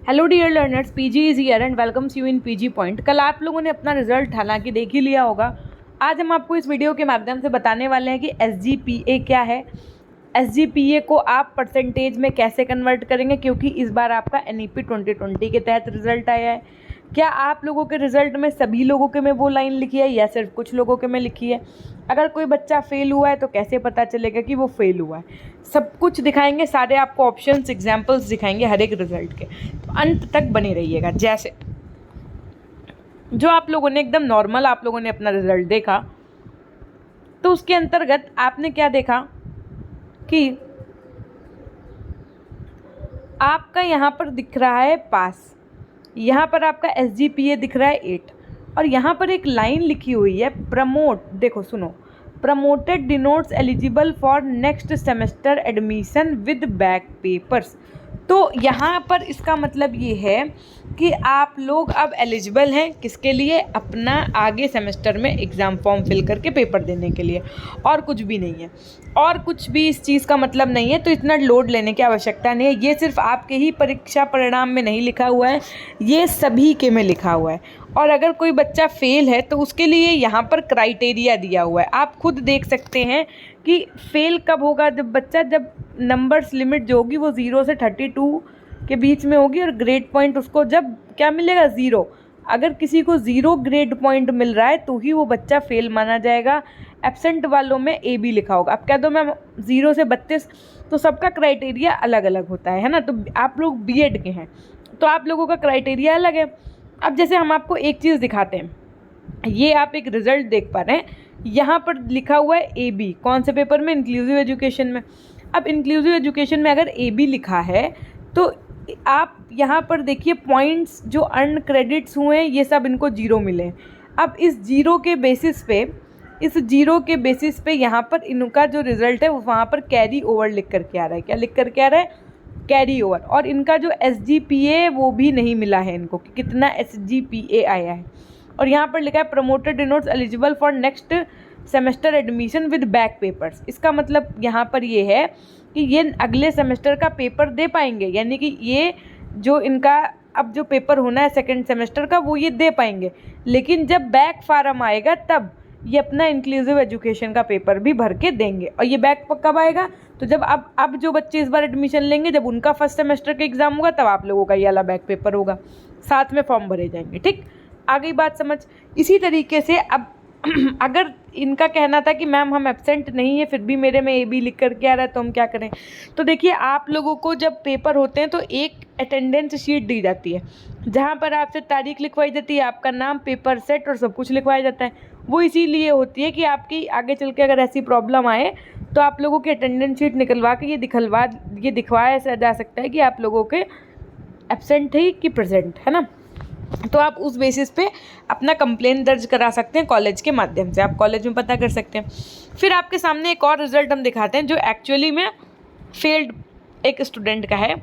Hello dear learners, PG is here and welcomes you in PG point. कल आप लोगों ने अपना रिजल्ट हालांकि देख ही लिया होगा। आज हम आपको इस वीडियो के माध्यम से बताने वाले हैं कि एसजीपीए क्या है, एसजीपीए को आप परसेंटेज में कैसे कन्वर्ट करेंगे, क्योंकि इस बार आपका एनईपी 2020 के तहत रिजल्ट आया है। क्या आप लोगों के रिजल्ट में सभी लोगों के में वो लाइन लिखी है या सिर्फ कुछ लोगों के में लिखी है? अगर कोई बच्चा फेल हुआ है तो कैसे पता चलेगा कि वो फेल हुआ है? सब कुछ दिखाएंगे, सारे आपको ऑप्शंस एग्जाम्पल्स दिखाएंगे हर एक रिजल्ट के, तो अंत तक बने रहिएगा। जैसे जो आप लोगों ने एकदम नॉर्मल आप लोगों ने अपना रिजल्ट देखा, तो उसके अंतर्गत आपने क्या देखा कि आपका यहाँ पर दिख रहा है पास, यहाँ पर आपका एसजीपीए दिख रहा है 8 और यहाँ पर एक लाइन लिखी हुई है प्रमोट। देखो सुनो, promoted denotes eligible for next semester admission with back papers. तो यहाँ पर इसका मतलब ये है कि आप लोग अब एलिजिबल हैं किसके लिए? अपना आगे सेमेस्टर में एग्ज़ाम फॉर्म फिल करके पेपर देने के लिए, और कुछ भी नहीं है। और कुछ भी इस चीज़ का मतलब नहीं है, तो इतना लोड लेने की आवश्यकता नहीं है। ये सिर्फ आपके ही परीक्षा परिणाम में नहीं लिखा हुआ है, ये सभी के में लिखा हुआ है। और अगर कोई बच्चा फेल है तो उसके लिए यहाँ पर क्राइटेरिया दिया हुआ है, आप खुद देख सकते हैं कि फेल कब होगा। जब नंबर्स लिमिट जो होगी वो 0 से 32 के बीच में होगी, और ग्रेड पॉइंट उसको जब क्या मिलेगा? 0। अगर किसी को 0 ग्रेड पॉइंट मिल रहा है तो ही वो बच्चा फेल माना जाएगा। एब्सेंट वालों में ए बी लिखा होगा। अब कह दो मैम 0 से 32, तो सबका क्राइटेरिया अलग अलग होता है ना। तो आप लोग बीएड के हैं तो आप लोगों का क्राइटेरिया अलग है। अब जैसे हम आपको एक चीज़ दिखाते हैं, ये आप एक रिज़ल्ट देख पा रहे हैं, यहाँ पर लिखा हुआ है ए बी। कौन से पेपर में? इंक्लूसिव एजुकेशन में। अब इंक्लूसिव एजुकेशन में अगर ए बी लिखा है तो आप यहाँ पर देखिए पॉइंट्स जो अर्न क्रेडिट्स हुए हैं ये सब इनको 0 मिले। अब इस 0 के बेसिस पे यहाँ पर इनका जो रिज़ल्ट है वो वहाँ पर कैरी ओवर लिख करके आ रहा है। क्या लिख करके आ रहा है? Carry over. और इनका जो एसजीपीए वो भी नहीं मिला है इनको कि कितना एसजीपीए आया है। और यहाँ पर लिखा है promoted denotes eligible for next semester admission with back papers. इसका मतलब यहाँ पर ये है कि ये अगले सेमेस्टर का पेपर दे पाएंगे, यानी कि ये जो इनका अब जो पेपर होना है सेकेंड सेमेस्टर का वो ये दे पाएंगे। लेकिन जब बैक फार्म आएगा तब ये अपना इंक्लूसिव एजुकेशन का पेपर भी भर के देंगे। और ये बैक कब आएगा? तो जब अब जो बच्चे इस बार एडमिशन लेंगे, जब उनका फर्स्ट सेमेस्टर का एग्ज़ाम होगा तब आप लोगों का ये वाला बैक पेपर होगा, साथ में फॉर्म भरे जाएंगे। ठीक, आ गई बात समझ? इसी तरीके से अब अगर इनका कहना था कि मैम हम एब्सेंट नहीं है फिर भी मेरे में ए बी लिख करके आ रहा है तो हम क्या करें? तो देखिए, आप लोगों को जब पेपर होते हैं तो एक अटेंडेंस शीट दी जाती है जहाँ पर आपसे तारीख लिखवाई जाती है, आपका नाम, पेपर सेट और सब कुछ लिखवाया जाता है। वो इसीलिए होती है कि आपकी आगे चल के अगर ऐसी प्रॉब्लम आए तो आप लोगों की अटेंडेंस शीट निकलवा के ये दिखवाया जा सकता है कि आप लोगों के एब्सेंट है कि प्रेजेंट है ना। तो आप उस बेसिस पे अपना कंप्लेंट दर्ज करा सकते हैं कॉलेज के माध्यम से, आप कॉलेज में पता कर सकते हैं। फिर आपके सामने एक और रिज़ल्ट हम दिखाते हैं जो एक्चुअली में फेल्ड एक स्टूडेंट का है।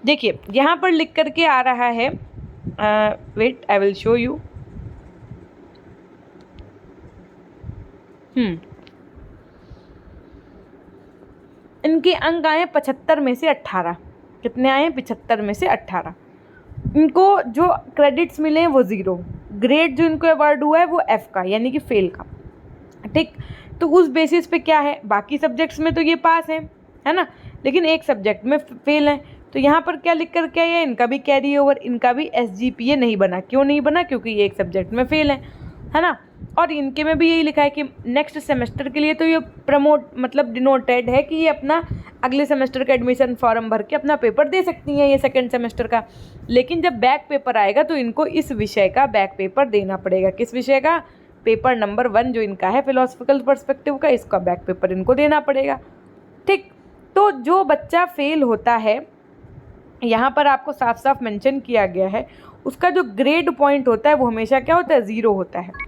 देखिए यहाँ पर लिख करके आ रहा है, wait I will show you. इनके अंक आए 75 में से 18। कितने आए? 75 में से 18। इनको जो क्रेडिट्स मिले हैं वो 0, ग्रेड जो इनको अवार्ड हुआ है वो F का, यानी कि फेल का। ठीक, तो उस बेसिस पे क्या है, बाकी सब्जेक्ट्स में तो ये पास है ना, लेकिन एक सब्जेक्ट में फेल है। तो यहाँ पर क्या लिख कर क्या है? इनका भी कैरी ओवर, इनका भी एसजीपीए नहीं बना। क्यों नहीं बना? क्योंकि ये एक सब्जेक्ट में फेल है ना। और इनके में भी यही लिखा है कि नेक्स्ट सेमेस्टर के लिए तो ये मतलब डिनोटेड है कि ये अपना अगले सेमेस्टर का एडमिशन फॉर्म भर के अपना पेपर दे सकती हैं ये सेकंड सेमेस्टर का। लेकिन जब बैक पेपर आएगा तो इनको इस विषय का बैक पेपर देना पड़ेगा। किस विषय का? पेपर नंबर 1 जो इनका है फिलोसफिकल पर्सपेक्टिव का, इसका बैक पेपर इनको देना पड़ेगा। ठीक, तो जो बच्चा फेल होता है, यहाँ पर आपको साफ साफ मेंशन किया गया है, उसका जो ग्रेड पॉइंट होता है वो हमेशा क्या होता है? 0 होता है।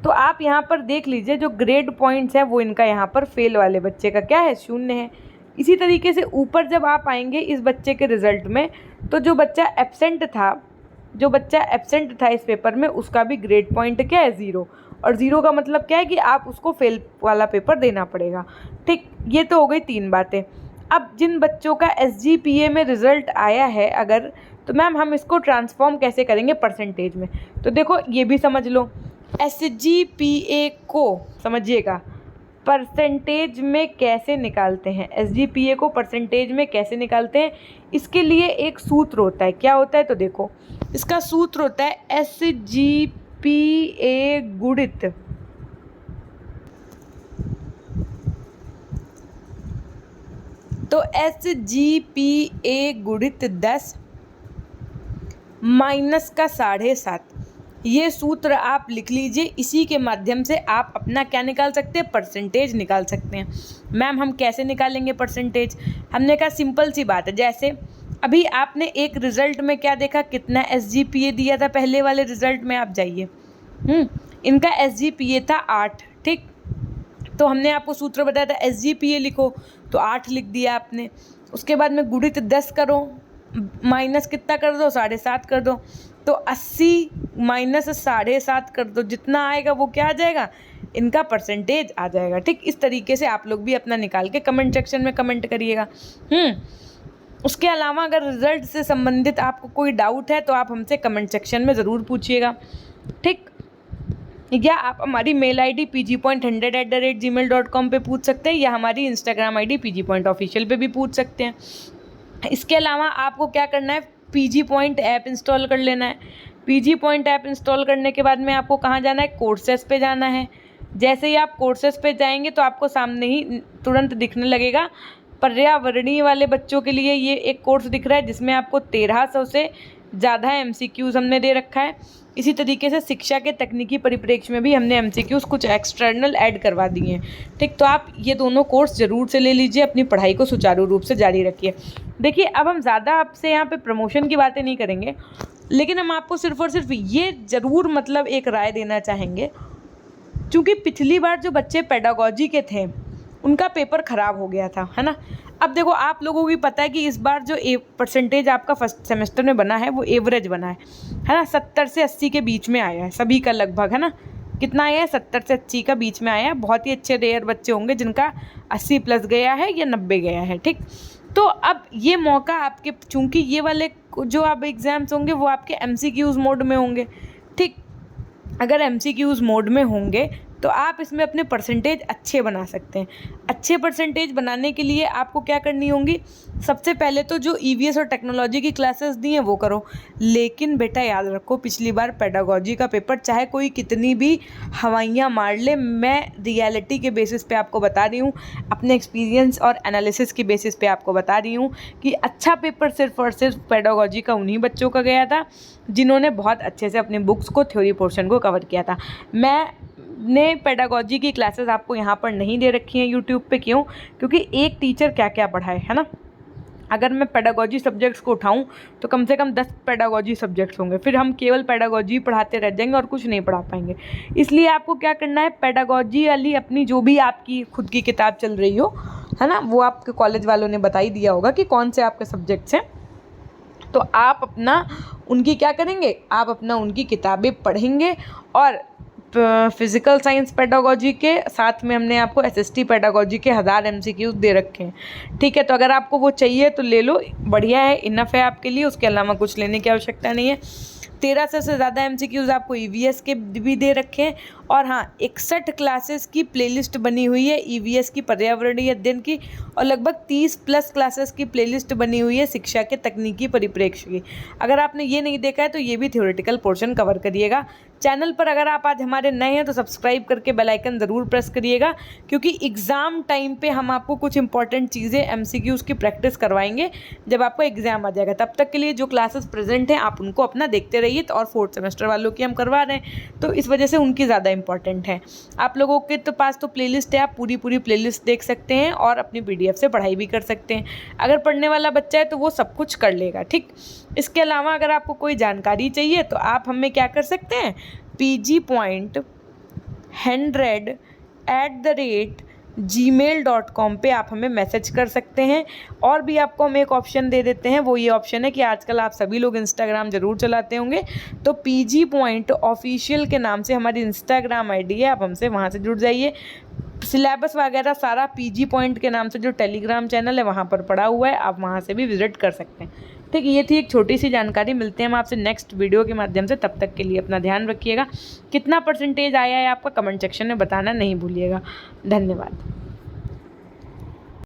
तो आप यहाँ पर देख लीजिए जो ग्रेड पॉइंट्स है वो इनका यहाँ पर फेल वाले बच्चे का क्या है? 0 है। इसी तरीके से ऊपर जब आप आएंगे इस बच्चे के रिज़ल्ट में, तो जो बच्चा एब्सेंट था इस पेपर में, उसका भी ग्रेड पॉइंट क्या है? 0। और 0 का मतलब क्या है कि आप उसको फेल वाला पेपर देना पड़ेगा। ठीक, ये तो हो गई 3 बातें। अब जिन बच्चों का SGPA में रिज़ल्ट आया है अगर, तो मैम हम इसको ट्रांसफॉर्म कैसे करेंगे परसेंटेज में। तो देखो ये भी समझ लो, SGPA को समझिएगा परसेंटेज में कैसे निकालते हैं, SGPA को परसेंटेज में कैसे निकालते हैं, इसके लिए एक सूत्र होता है। क्या होता है तो देखो, इसका सूत्र होता है SGPA गुणित तो SGPA गुणित 10 माइनस का 7.5, ये सूत्र आप लिख लीजिए। इसी के माध्यम से आप अपना क्या निकाल सकते हैं, परसेंटेज निकाल सकते हैं। मैम हम कैसे निकालेंगे परसेंटेज, हमने कहा सिंपल सी बात है। जैसे अभी आपने एक रिज़ल्ट में क्या देखा, कितना SGPA दिया था, पहले वाले रिज़ल्ट में आप जाइए, इनका SGPA था 8, ठीक। तो हमने आपको सूत्र बताया था SGPA लिखो, तो 8 लिख दिया आपने। उसके बाद में गुणित 10 करो, माइनस कितना कर दो, 7.5 कर दो, तो 80 माइनस 7.5 कर दो, जितना आएगा वो क्या आ जाएगा, इनका परसेंटेज आ जाएगा, ठीक। इस तरीके से आप लोग भी अपना निकाल के कमेंट सेक्शन में कमेंट करिएगा। उसके अलावा अगर रिज़ल्ट से संबंधित आपको कोई डाउट है तो आप हमसे कमेंट सेक्शन में ज़रूर पूछिएगा, ठीक। या आप हमारी मेल ID pgpoint100@gmail.com पे पूछ सकते हैं, या हमारी इंस्टाग्राम ID pgpointofficial पे भी पूछ सकते हैं। इसके अलावा आपको क्या करना है, PG Point ऐप इंस्टॉल कर लेना है। PG Point ऐप इंस्टॉल करने के बाद में आपको कहाँ जाना है, कोर्सेस पे जाना है। जैसे ही आप कोर्सेस पे जाएंगे तो आपको सामने ही तुरंत दिखने लगेगा पर्यावरणीय वाले बच्चों के लिए ये एक कोर्स दिख रहा है, जिसमें आपको 1300 से ज़्यादा MCQs हमने दे रखा है। इसी तरीके से शिक्षा के तकनीकी परिप्रेक्ष्य में भी हमने MCQs कुछ एक्सटर्नल ऐड करवा दिए हैं, ठीक। तो आप ये दोनों कोर्स ज़रूर से ले लीजिए, अपनी पढ़ाई को सुचारू रूप से जारी रखिए। देखिए अब हम ज़्यादा आपसे यहाँ पे प्रमोशन की बातें नहीं करेंगे, लेकिन हम आपको सिर्फ और सिर्फ ये ज़रूर मतलब एक राय देना चाहेंगे, क्योंकि पिछली बार जो बच्चे पेडागोजी के थे उनका पेपर ख़राब हो गया था, है ना। अब देखो आप लोगों को भी पता है कि इस बार जो परसेंटेज आपका फर्स्ट सेमेस्टर में बना है वो एवरेज बना है ना, 70 से 80 के बीच में आया है सभी का लगभग, है ना। कितना आया है, 70 से 80 का बीच में आया है। बहुत ही अच्छे रेयर बच्चे होंगे जिनका 80+ गया है या 90 गया है, ठीक। तो अब ये मौका आपके, चूँकि ये वाले जो आप एग्ज़ाम्स होंगे वो आपके MCQs मोड में होंगे, ठीक। अगर MCQs मोड में होंगे तो आप इसमें अपने परसेंटेज अच्छे बना सकते हैं। अच्छे परसेंटेज बनाने के लिए आपको क्या करनी होंगी, सबसे पहले तो जो EVS और टेक्नोलॉजी की क्लासेस दी हैं वो करो। लेकिन बेटा याद रखो, पिछली बार पेडागोजी का पेपर चाहे कोई कितनी भी हवाइयाँ मार ले, मैं रियलिटी के बेसिस पे आपको बता रही हूँ, अपने एक्सपीरियंस और एनालिसिस की बेसिस पे आपको बता रही हूँ कि अच्छा पेपर सिर्फ और सिर्फ पेडागोजी का उन्हीं बच्चों का गया था जिन्होंने बहुत अच्छे से अपनी बुक्स को, थ्योरी पोर्शन को कवर किया था। मैंने पेडागोजी की क्लासेस आपको यहाँ पर नहीं दे रखी हैं यूट्यूब पे, क्यों? क्योंकि एक टीचर क्या क्या पढ़ाए, है ना। अगर मैं पेडागोजी सब्जेक्ट्स को उठाऊं तो कम से कम 10 पेडागोजी सब्जेक्ट्स होंगे, फिर हम केवल पेडागोजी पढ़ाते रह जाएंगे और कुछ नहीं पढ़ा पाएंगे। इसलिए आपको क्या करना है, पेडागोजी वाली अपनी जो भी आपकी खुद की किताब चल रही हो, है ना, वो आपके कॉलेज वालों ने बता ही दिया होगा कि कौन से आपके सब्जेक्ट्स हैं, तो आप अपना उनकी क्या करेंगे, आप अपना उनकी किताबें पढ़ेंगे। और फिज़िकल साइंस पेडागोजी के साथ में हमने आपको SST पेडागोजी के 1000 MCQs दे रखे हैं, ठीक है। तो अगर आपको वो चाहिए तो ले लो, बढ़िया है, इनफ है आपके लिए, उसके अलावा कुछ लेने की आवश्यकता नहीं है। 1300 से ज़्यादा MCQs आपको EVS के भी दे रखे हैं। और हाँ, 61 क्लासेस की प्लेलिस्ट बनी हुई है EVS की, पर्यावरणीय अध्ययन की, और लगभग 30+ क्लासेस की प्लेलिस्ट बनी हुई है शिक्षा के तकनीकी परिप्रेक्ष्य की। अगर आपने ये नहीं देखा है तो ये भी थ्योरेटिकल पोर्शन कवर करिएगा। चैनल पर अगर आप आज हमारे नए हैं तो सब्सक्राइब करके बेल आइकन ज़रूर प्रेस करिएगा, क्योंकि एग्ज़ाम टाइम पे हम आपको कुछ इंपॉर्टेंट चीज़ें MCQs की प्रैक्टिस करवाएंगे जब आपका एग्ज़ाम आ जाएगा। तब तक के लिए जो क्लासेस प्रेजेंट हैं आप उनको अपना देखते रहिए। तो और 4th सेमेस्टर वालों की हम करवा रहे हैं, तो इस वजह से उनकी ज़्यादा इंपॉर्टेंट है। आप लोगों के तो पास तो प्लेलिस्ट है, आप पूरी प्लेलिस्ट देख सकते हैं और अपनी PDF से पढ़ाई भी कर सकते हैं। अगर पढ़ने वाला बच्चा है तो वो सब कुछ कर लेगा, ठीक। इसके अलावा अगर आपको कोई जानकारी चाहिए तो आप हमें क्या कर सकते हैं, pgpoint100@gmail.com पे आप हमें मैसेज कर सकते हैं। और भी आपको हम एक ऑप्शन दे देते हैं, वो ये ऑप्शन है कि आजकल आप सभी लोग इंस्टाग्राम ज़रूर चलाते होंगे, तो PG Point ऑफिशियल के नाम से हमारी इंस्टाग्राम ID है, आप हमसे वहाँ से जुड़ जाइए। सिलेबस वगैरह सारा पीजी पॉइंट के नाम से जो टेलीग्राम चैनल है वहाँ पर पड़ा हुआ है, आप वहाँ से भी विजिट कर सकते हैं। ठीक है, ये थी एक छोटी सी जानकारी। मिलते हैं हम आपसे नेक्स्ट वीडियो के माध्यम से, तब तक के लिए अपना ध्यान रखिएगा। कितना परसेंटेज आया है आपका कमेंट सेक्शन में बताना नहीं भूलिएगा। धन्यवाद।